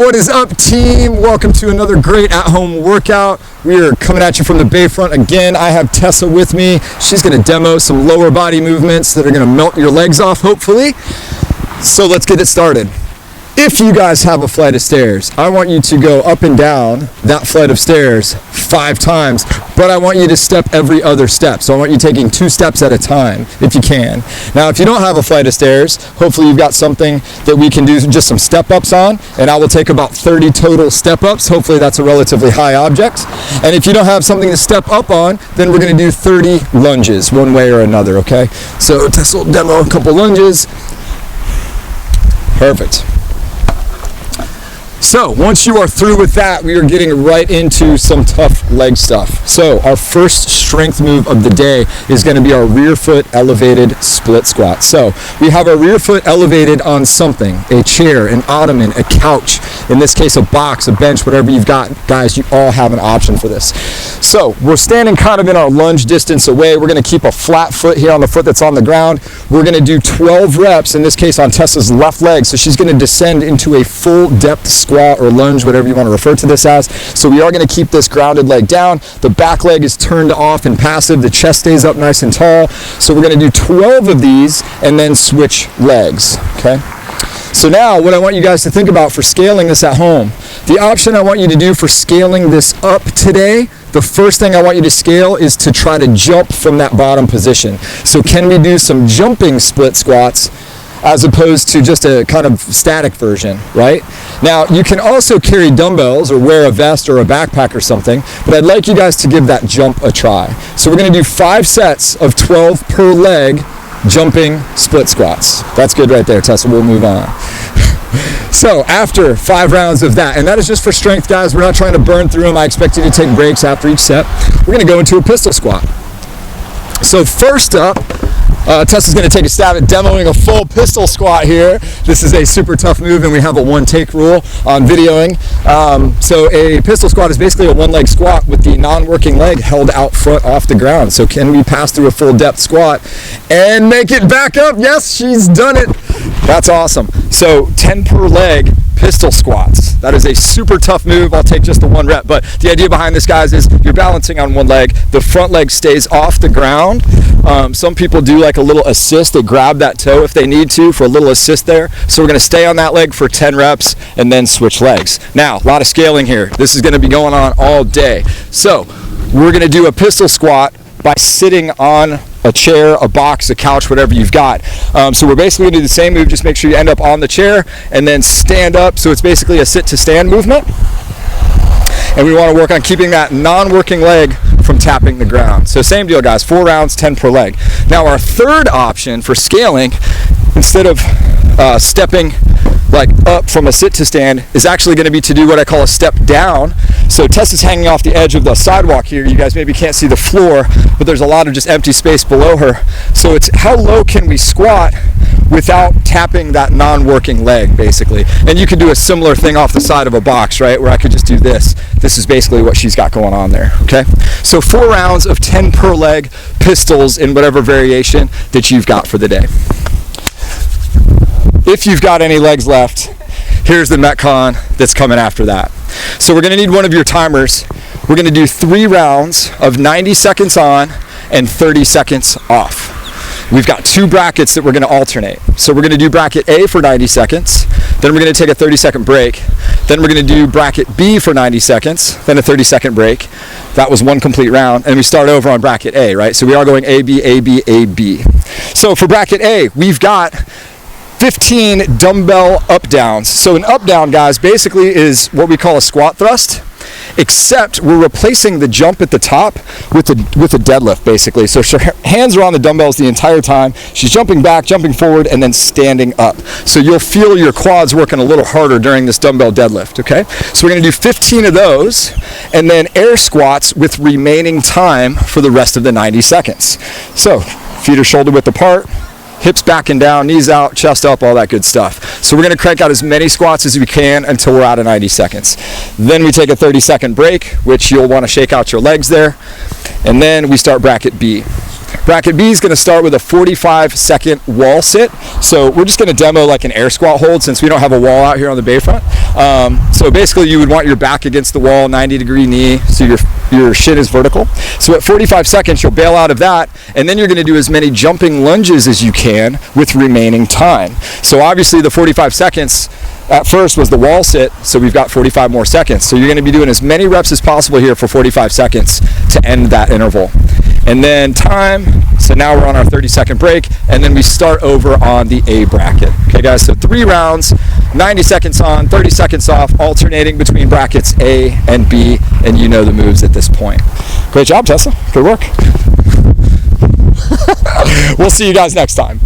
what is up, team? Welcome to another great at-home workout. We are coming at you from the Bayfront again. I have Tessa with me. She's going to demo some lower body movements that are going to melt your legs off, hopefully. So let's get it started. If you guys have a flight of stairs, I want you to go up and down that flight of stairs 5 times, but I want you to step every other step. So I want you taking 2 steps at a time, if you can. Now, if you don't have a flight of stairs, hopefully you've got something that we can do just some step-ups on, and I will take about 30 total step-ups. Hopefully that's a relatively high object. And if you don't have something to step up on, then we're going to do 30 lunges, one way or another, okay? So Tessa will demo a couple lunges. Perfect. So once you are through with that, we are getting right into some tough leg stuff. So our first strength move of the day is going to be our rear foot elevated split squat. So we have our rear foot elevated on something, a chair, an ottoman, a couch, in this case a box, a bench, whatever you've got. Guys, you all have an option for this. So we're standing kind of in our lunge distance away. We're going to keep a flat foot here on the foot that's on the ground. We're going to do 12 reps, in this case on Tessa's left leg. So she's going to descend into a full depth squat or lunge, whatever you want to refer to this as. So we are going to keep this grounded leg down. The back leg is turned off and passive. The chest stays up nice and tall. So we're going to do 12 of these and then switch legs, okay? So now what I want you guys to think about for scaling this at home, the option I want you to do for scaling this up today, the first thing I want you to scale is to try to jump from that bottom position. So can we do some jumping split squats as opposed to just a kind of static version, right? Now, you can also carry dumbbells or wear a vest or a backpack or something, but I'd like you guys to give that jump a try. So we're gonna do 5 sets of 12 per leg jumping split squats. That's good right there, Tessa, we'll move on. So after 5 rounds of that, and that is just for strength, guys, we're not trying to burn through them. I expect you to take breaks after each set. We're gonna go into a pistol squat. So first up, Tessa's going to take a stab at demoing a full pistol squat here. This is a super tough move, and we have a 1-take rule on videoing. So a pistol squat is basically a 1-leg squat with the non-working leg held out front off the ground. So can we pass through a full depth squat and make it back up? Yes, she's done it. That's awesome. So 10 per leg pistol squats. That is a super tough move. I'll take just the 1 rep, but the idea behind this, guys, is you're balancing on 1 leg. The front leg stays off the ground. Some people do like a little assist. They grab that toe if they need to for a little assist there. So we're going to stay on that leg for 10 reps and then switch legs. Now, a lot of scaling here. This is going to be going on all day. So we're going to do a pistol squat by sitting on a chair, a box, a couch, whatever you've got. So we're basically going to do the same move, just make sure you end up on the chair and then stand up. So it's basically a sit to stand movement. And we want to work on keeping that non-working leg from tapping the ground. So same deal, guys, 4 rounds, 10 per leg. Now our third option for scaling, instead of stepping like up from a sit to stand, is actually going to be to do what I call a step down. So Tessa's hanging off the edge of the sidewalk here. You guys maybe can't see the floor, but there's a lot of just empty space below her. So it's how low can we squat without tapping that non-working leg, basically. And you can do a similar thing off the side of a box, right, where I could just do this. This is basically what she's got going on there, okay? So 4 rounds of 10 per leg pistols in whatever variation that you've got for the day. If you've got any legs left, here's the Metcon that's coming after that. So we're going to need one of your timers. We're going to do 3 rounds of 90 seconds on and 30 seconds off. We've got 2 brackets that we're going to alternate. So we're going to do bracket A for 90 seconds, then we're going to take a 30-second break, then we're going to do bracket B for 90 seconds, then a 30-second break. That was 1 complete round, and we start over on bracket A, right? So we are going A, B, A, B, A, B. So for bracket A, we've got 15 dumbbell up downs. So an up down, guys, basically is what we call a squat thrust, except we're replacing the jump at the top with a deadlift, basically. So her hands are on the dumbbells the entire time. She's jumping back, jumping forward, and then standing up. So you'll feel your quads working a little harder during this dumbbell deadlift, okay? So we're gonna do 15 of those, and then air squats with remaining time for the rest of the 90 seconds. So feet are shoulder width apart, hips back and down, knees out, chest up, all that good stuff. So we're going to crank out as many squats as we can until we're out of 90 seconds. Then we take a 30-second break, which you'll want to shake out your legs there. And then we start bracket B. Bracket B is going to start with a 45-second wall sit. So we're just going to demo like an air squat hold since we don't have a wall out here on the bayfront. So basically you would want your back against the wall, 90-degree knee, so your shin is vertical. So at 45 seconds, you'll bail out of that, and then you're going to do as many jumping lunges as you can with remaining time. So obviously the 45 seconds at first was the wall sit, so we've got 45 more seconds. So you're going to be doing as many reps as possible here for 45 seconds to end that interval. And then time, so now we're on our 30-second break, and then we start over on the A bracket. Okay guys, so 3 rounds, 90 seconds on, 30 seconds off, alternating between brackets A and B, and you know the moves at this point. Great job, Tessa. Good work. We'll see you guys next time.